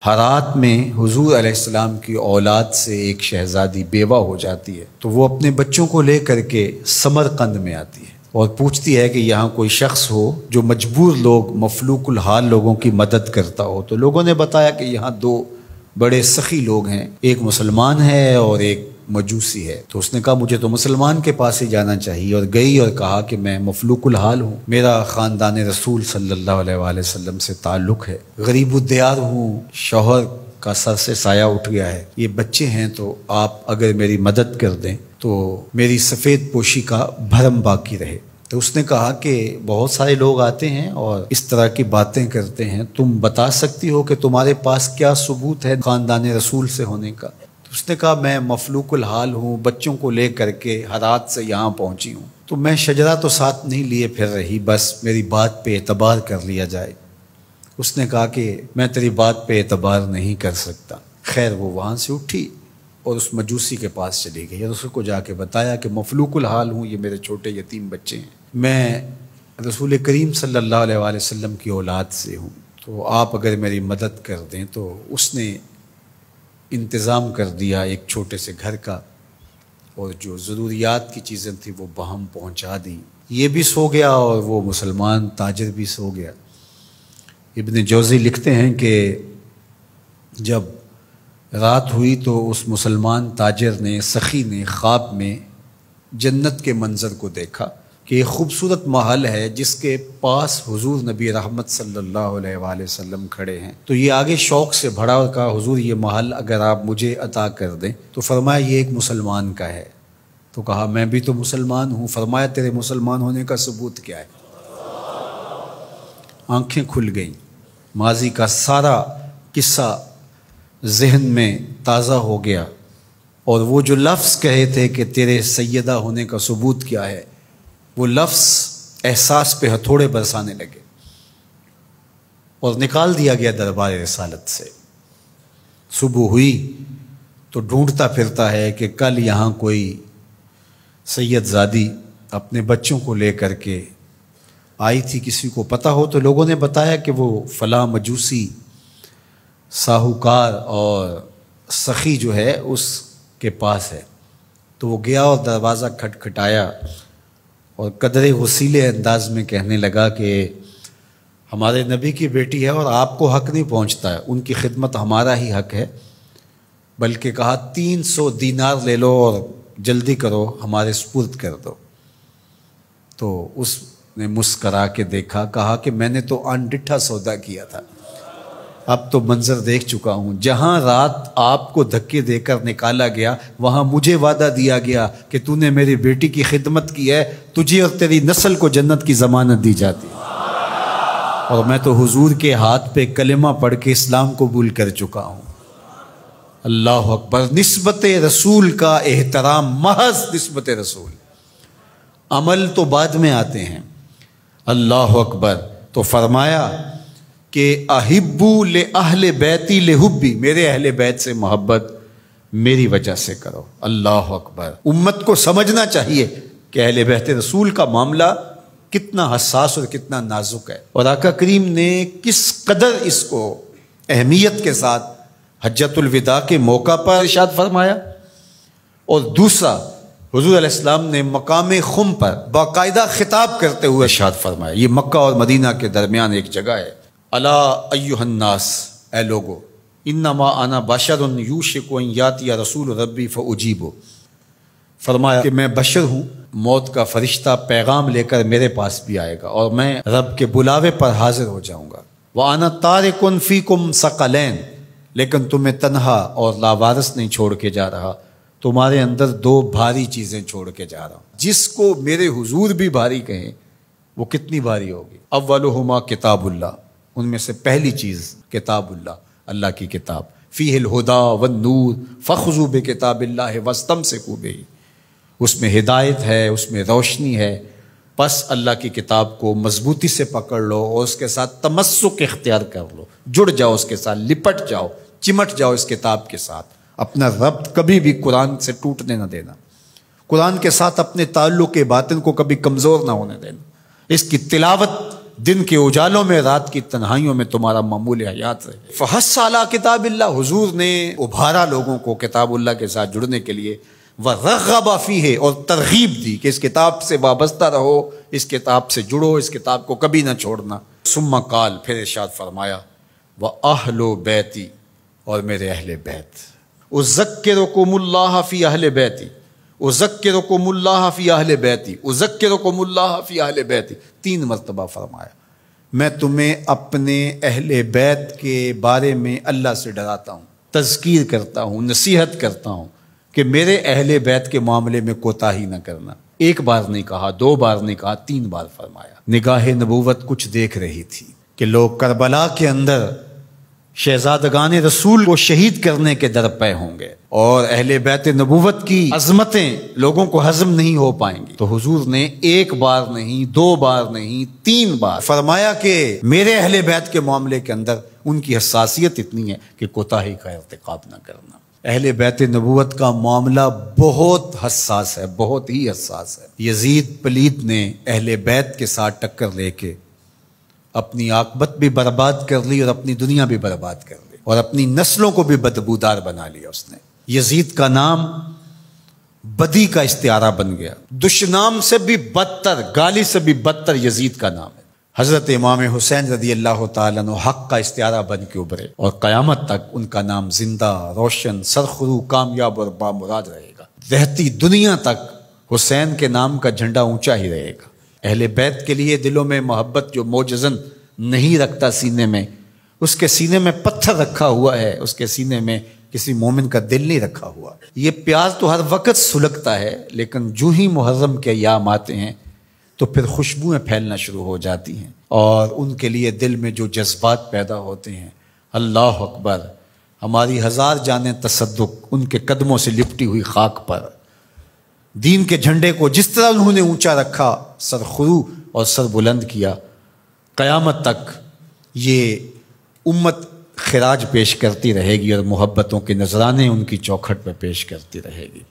ہرات میں حضور علیہ السلام کی اولاد سے ایک شہزادی بیوہ ہو جاتی ہے، تو وہ اپنے بچوں کو لے کر کے سمرقند میں آتی ہے اور پوچھتی ہے کہ یہاں کوئی شخص ہو جو مجبور لوگ، مفلوک الحال لوگوں کی مدد کرتا ہو۔ تو لوگوں نے بتایا کہ یہاں دو بڑے سخی لوگ ہیں، ایک مسلمان ہے اور ایک مجوسی ہے۔ تو اس نے کہا مجھے تو مسلمان کے پاس ہی جانا چاہیے، اور گئی اور کہا کہ میں مفلوک الحال ہوں، میرا خاندان رسول صلی اللہ علیہ وآلہ وسلم سے تعلق ہے، غریب الدیار ہوں، شوہر کا سر سے سایہ اٹھ گیا ہے، یہ بچے ہیں، تو آپ اگر میری مدد کر دیں تو میری سفید پوشی کا بھرم باقی رہے۔ تو اس نے کہا کہ بہت سارے لوگ آتے ہیں اور اس طرح کی باتیں کرتے ہیں، تم بتا سکتی ہو کہ تمہارے پاس کیا ثبوت ہے خاندان رسول سے ہونے کا؟ تو اس نے کہا میں مفلوک الحال ہوں، بچوں کو لے کر کے ہرات سے یہاں پہنچی ہوں، تو میں شجرہ تو ساتھ نہیں لیے پھر رہی، بس میری بات پہ اعتبار کر لیا جائے۔ اس نے کہا کہ میں تیری بات پہ اعتبار نہیں کر سکتا۔ خیر وہ وہاں سے اٹھی اور اس مجوسی کے پاس چلی گئی اور اس کو جا کے بتایا کہ مفلوک الحال ہوں، یہ میرے چھوٹے یتیم بچے ہیں، میں رسول کریم صلی اللہ علیہ وآلہ وسلم کی اولاد سے ہوں، تو آپ اگر میری مدد کر دیں۔ تو اس نے انتظام کر دیا ایک چھوٹے سے گھر کا، اور جو ضروریات کی چیزیں تھیں وہ باہم پہنچا دیں۔ یہ بھی سو گیا اور وہ مسلمان تاجر بھی سو گیا۔ ابن جوزی لکھتے ہیں کہ جب رات ہوئی تو اس مسلمان تاجر نے، سخی نے، خواب میں جنت کے منظر کو دیکھا کہ ایک خوبصورت محل ہے جس کے پاس حضور نبی رحمت صلی اللہ علیہ وآلہ وسلم کھڑے ہیں۔ تو یہ آگے شوق سے بھرا اور کہا حضور یہ محل اگر آپ مجھے عطا کر دیں۔ تو فرمایا یہ ایک مسلمان کا ہے۔ تو کہا میں بھی تو مسلمان ہوں۔ فرمایا تیرے مسلمان ہونے کا ثبوت کیا ہے؟ آنکھیں کھل گئیں، ماضی کا سارا قصہ ذہن میں تازہ ہو گیا، اور وہ جو لفظ کہے تھے کہ تیرے سیدہ ہونے کا ثبوت کیا ہے، وہ لفظ احساس پہ ہتھوڑے برسانے لگے اور نکال دیا گیا دربار رسالت سے۔ صبح ہوئی تو ڈھونڈتا پھرتا ہے کہ کل یہاں کوئی سید زادی اپنے بچوں کو لے کر کے آئی تھی، کسی کو پتہ ہو تو لوگوں نے بتایا کہ وہ فلاں مجوسی ساہوکار اور سخی جو ہے اس کے پاس ہے۔ تو وہ گیا اور دروازہ کھٹکھٹایا اور قدرے غسیلے انداز میں کہنے لگا کہ ہمارے نبی کی بیٹی ہے اور آپ کو حق نہیں پہنچتا ہے، ان کی خدمت ہمارا ہی حق ہے، بلکہ کہا 300 دینار لے لو اور جلدی کرو ہمارے سپرد کر دو۔ تو اس نے مسکرا کے دیکھا، کہا کہ میں نے تو انڈٹھا سودا کیا تھا، اب تو منظر دیکھ چکا ہوں، جہاں رات آپ کو دھکے دے کر نکالا گیا وہاں مجھے وعدہ دیا گیا کہ تو نے میری بیٹی کی خدمت کی ہے، تجھے اور تیری نسل کو جنت کی ضمانت دی جاتی ہے، اور میں تو حضور کے ہاتھ پہ کلمہ پڑھ کے اسلام قبول کر چکا ہوں۔ اللہ اکبر۔ نسبت رسول کا احترام، محض نسبت رسول، عمل تو بعد میں آتے ہیں۔ اللہ اکبر۔ تو فرمایا کہ احبو لأہل بیتی لحبی، میرے اہل بیت سے محبت میری وجہ سے کرو۔ اللہ اکبر۔ امت کو سمجھنا چاہیے کہ اہل بیت رسول کا معاملہ کتنا حساس اور کتنا نازک ہے، اور آقا کریم نے کس قدر اس کو اہمیت کے ساتھ حجۃ الوداع کے موقع پر ارشاد فرمایا، اور دوسرا حضور علیہ السلام نے مقام خم پر باقاعدہ خطاب کرتے ہوئے ارشاد فرمایا۔ یہ مکہ اور مدینہ کے درمیان ایک جگہ ہے۔ الا ایھا الناس، اے لوگو، انما انا بشر یوشک ان یاتی رسول ربی فاجیب، فرمایا کہ میں بشر ہوں، موت کا فرشتہ پیغام لے کر میرے پاس بھی آئے گا اور میں رب کے بلاوے پر حاضر ہو جاؤں گا۔ وانا تارک فیکم ثقلین، لیکن تمہیں تنہا اور لاوارث نہیں چھوڑ کے جا رہا، تمہارے اندر دو بھاری چیزیں چھوڑ کے جا رہا ہوں، جس کو میرے حضور بھی بھاری کہیں وہ کتنی بھاری ہوگی۔ اولہما کتاب اللہ، ان میں سے پہلی چیز کتاب اللہ، اللہ کی کتاب، فیہ الہدی والنور فخذوا بکتاب اللہ واستمسکوا بہ، اس میں ہدایت ہے، اس میں روشنی ہے، پس اللہ کی کتاب کو مضبوطی سے پکڑ لو اور اس کے ساتھ تمسک اختیار کر لو، جڑ جاؤ اس کے ساتھ، لپٹ جاؤ، چمٹ جاؤ اس کتاب کے ساتھ، اپنا ربط کبھی بھی قرآن سے ٹوٹنے نہ دینا، قرآن کے ساتھ اپنے تعلق باطن کو کبھی کمزور نہ ہونے دینا، اس کی تلاوت دن کے اجالوں میں رات کی تنہائیوں میں تمہارا معمول حیات رہے۔ فحث علی کتاب اللہ، حضور نے ابھارا لوگوں کو کتاب اللہ کے ساتھ جڑنے کے لیے، وَرَغَّبَ فِيهِ، اور ترغیب دی کہ اس کتاب سے وابستہ رہو، اس کتاب سے جڑو، اس کتاب کو کبھی نہ چھوڑنا۔ ثم قال، پھر ارشاد فرمایا، وَأَهْلُ بَيْتِي، اور میرے اہل بیت، اذکرکم اللہ فی اہل بیتی، اذکرکم اللہ فی اہل بیتی، اذکرکم اللہ فی اہل بیتی، 3 مرتبہ فرمایا، میں تمہیں اپنے اہل بیت کے بارے میں اللہ سے ڈراتا ہوں، تذکیر کرتا ہوں، نصیحت کرتا ہوں کہ میرے اہل بیت کے معاملے میں کوتاہی نہ کرنا۔ 1 بار نہیں کہا، 2 بار نہیں کہا، 3 بار فرمایا۔ نگاہ نبوت کچھ دیکھ رہی تھی کہ لوگ کربلا کے اندر شہزادگان رسول کو شہید کرنے کے در پے ہوں گے، اور اہل بیت نبوت کی عظمتیں لوگوں کو ہضم نہیں ہو پائیں گی۔ تو حضور نے 1 بار نہیں، 2 بار نہیں، 3 بار فرمایا کہ میرے اہل بیت کے معاملے کے اندر ان کی حساسیت اتنی ہے کہ کوتاہی کا ارتکاب نہ کرنا۔ اہل بیت نبوت کا معاملہ بہت حساس ہے، بہت ہی حساس ہے۔ یزید پلیت نے اہل بیت کے ساتھ ٹکر لے کے اپنی عاقبت بھی برباد کر لی اور اپنی دنیا بھی برباد کر لی، اور اپنی نسلوں کو بھی بدبودار بنا لیا اس نے۔ یزید کا نام بدی کا استعارہ بن گیا، دشنام سے بھی بدتر، گالی سے بھی بدتر یزید کا نام ہے۔ حضرت امام حسین رضی اللہ تعالیٰ عنہ حق کا استعارہ بن کے ابھرے، اور قیامت تک ان کا نام زندہ، روشن، سرخرو، کامیاب اور بامراد رہے گا۔ رہتی دنیا تک حسین کے نام کا جھنڈا اونچا ہی رہے گا۔ اہل بیت کے لیے دلوں میں محبت جو موجزن نہیں رکھتا سینے میں، اس کے سینے میں پتھر رکھا ہوا ہے، اس کے سینے میں کسی مومن کا دل نہیں رکھا ہوا۔ یہ پیاز تو ہر وقت سلگتا ہے، لیکن جو ہی محرم کے ایام آتے ہیں تو پھر خوشبوئیں پھیلنا شروع ہو جاتی ہیں، اور ان کے لیے دل میں جو جذبات پیدا ہوتے ہیں، اللہ اکبر، ہماری 1000 جانیں تصدق ان کے قدموں سے لپٹی ہوئی خاک پر، دین کے جھنڈے کو جس طرح انہوں نے اونچا رکھا، سر خرو اور سر بلند کیا، قیامت تک یہ امت خراج پیش کرتی رہے گی اور محبتوں کے نذرانے ان کی چوکھٹ پہ پیش کرتی رہے گی۔